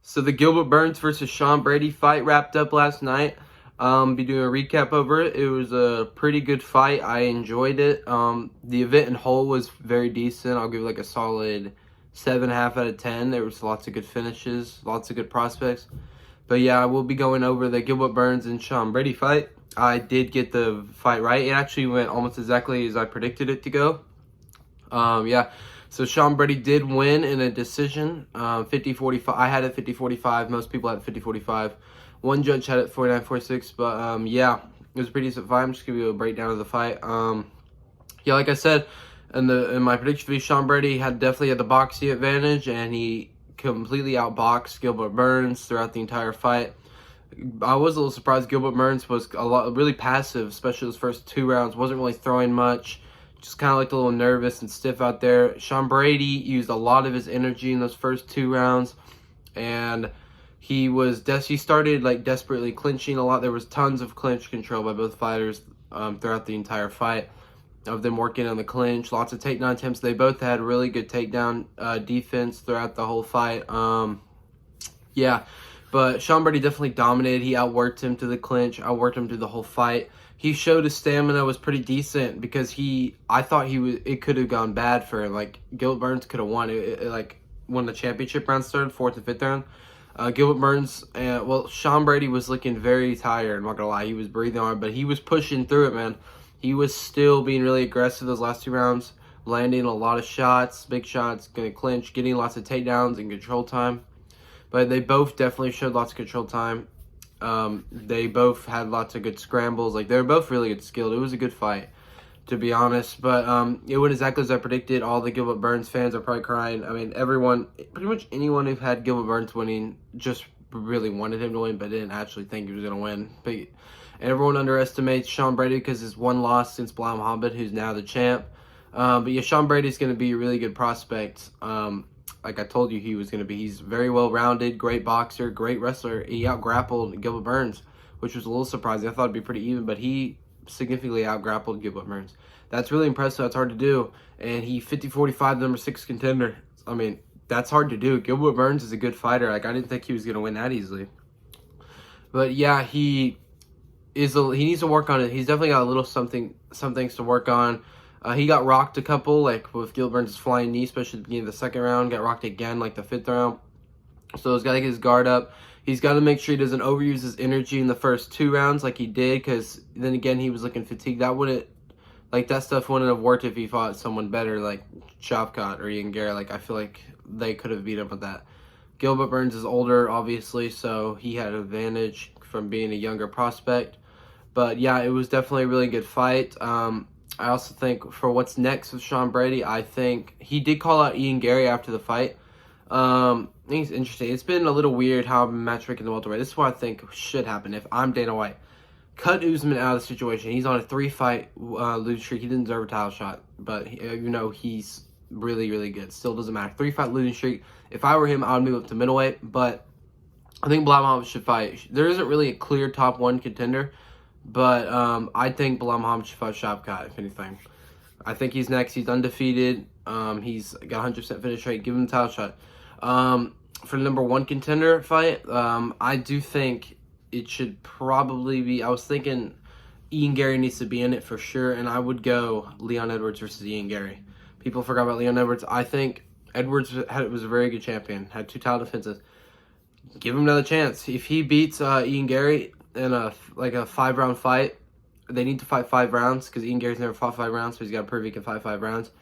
So the Gilbert Burns versus Sean Brady fight wrapped up last night. Be doing a recap over it. It was a pretty good fight. I enjoyed it. The event in whole was very decent. I'll give it like a solid 7.5 out of 10. There was lots of good finishes, lots of good prospects. But yeah, I will be going over the Gilbert Burns and Sean Brady fight. I did get the fight right. It actually went almost exactly as I predicted it to go. Yeah. So Sean Brady did win in a decision, 50-45. I had it 50-45. Most people had it 50-45. One judge had it 49-46. But yeah, it was a pretty decent fight. I'm just giving you a breakdown of the fight. Yeah, like I said, in my prediction for Sean Brady definitely had the boxing advantage, and he completely outboxed Gilbert Burns throughout the entire fight. I was a little surprised. Gilbert Burns was really passive, especially those first 2 rounds. Wasn't really throwing much. Just kind of looked a little nervous and stiff out there. Sean Brady used a lot of his energy in those first 2 rounds, and he started like desperately clinching a lot. There was tons of clinch control by both fighters throughout the entire fight, of them working on the clinch. Lots of takedown attempts. They both had really good takedown defense throughout the whole fight. Yeah, but Sean Brady definitely dominated. He outworked him to the clinch, outworked him through the whole fight. He showed his stamina was pretty decent, because I thought it could have gone bad for him. Like, Gilbert Burns could have won it, like when the championship round started, 4th and 5th round. Gilbert Burns, Sean Brady was looking very tired. I'm not gonna lie, he was breathing hard, but he was pushing through it, man. He was still being really aggressive those last 2 rounds, landing a lot of shots, big shots, gonna clinch, getting lots of takedowns and control time. But they both definitely showed lots of control time. They both had lots of good scrambles. Like, they were both really good skilled. It was a good fight, to be honest. But it went exactly as I predicted. All the Gilbert Burns fans are probably crying. I mean, pretty much anyone who had Gilbert Burns winning just really wanted him to win, but didn't actually think he was going to win. But everyone underestimates Sean Brady because his one loss since Bilal Muhammad, who's now the champ. But yeah, Sean Brady's going to be a really good prospect. Like I told you, he was going to be. He's very well-rounded, great boxer, great wrestler. He out-grappled Gilbert Burns, which was a little surprising. I thought it'd be pretty even, but he significantly out-grappled Gilbert Burns. That's really impressive. That's hard to do. And he 50-45, number 6 contender. I mean, that's hard to do. Gilbert Burns is a good fighter. Like, I didn't think he was going to win that easily. But yeah, he needs to work on it. He's definitely got a little some things to work on. He got rocked a couple, like with Gilbert Burns' flying knee, especially at the beginning of the 2nd round. Got rocked again, like the 5th round. So he's got to get his guard up. He's got to make sure he doesn't overuse his energy in the first 2 rounds like he did, because then again, he was looking fatigued. That stuff wouldn't have worked if he fought someone better, like Shavkat or Ian Gary. Like, I feel like they could have beat him with that. Gilbert Burns is older, obviously, so he had an advantage from being a younger prospect. But yeah, it was definitely a really good fight. I also think for what's next with Sean Brady, I think he did call out Ian Gary after the fight. I think it's interesting. It's been a little weird how I'm matchmaking the welterweight. This is what I think should happen if I'm Dana White. Cut Usman out of the situation. He's on a 3-fight losing streak. He didn't deserve a title shot, but he's really, really good. Still doesn't matter. 3-fight losing streak. If I were him, I would move up to middleweight, but I think Bilal Muhammad should fight. There isn't really a clear top 1 contender, but I think Bilal Muhammad should fight Shavkat, if anything. I think he's next. He's undefeated. He's got 100% finish rate. Give him the title shot. For the number 1 contender fight, I do think it should probably be, I was thinking Ian Gary needs to be in it for sure, and I would go Leon Edwards versus Ian Gary. People forgot about Leon Edwards. I think Edwards was a very good champion, had 2 title defenses. Give him another chance. If he beats Ian Gary in a 5-round fight, they need to fight 5 rounds, because Ian Gary's never fought 5 rounds, so he's got to prove he can fight 5 rounds.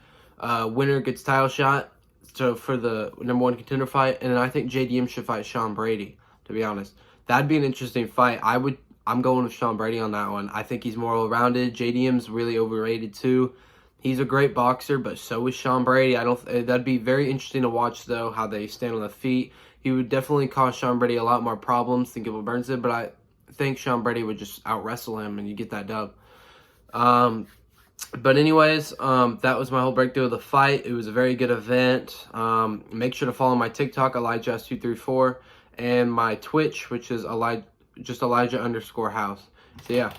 Winner gets title shot, so for the number 1 contender fight, and then I think JDM should fight Sean Brady, to be honest. That'd be an interesting fight. I'm going with Sean Brady on that one. I think he's more well-rounded. JDM's really overrated too. He's a great boxer, but so is Sean Brady. That'd be very interesting to watch, though, how they stand on the feet. He would definitely cause Sean Brady a lot more problems than Gilbert Burns did, but I think Sean Brady would just out-wrestle him, and you get that dub. But anyways, that was my whole breakthrough of the fight. It was a very good event. Make sure to follow my TikTok, ElijahS234, and my Twitch, which is Elijah_House. So yeah,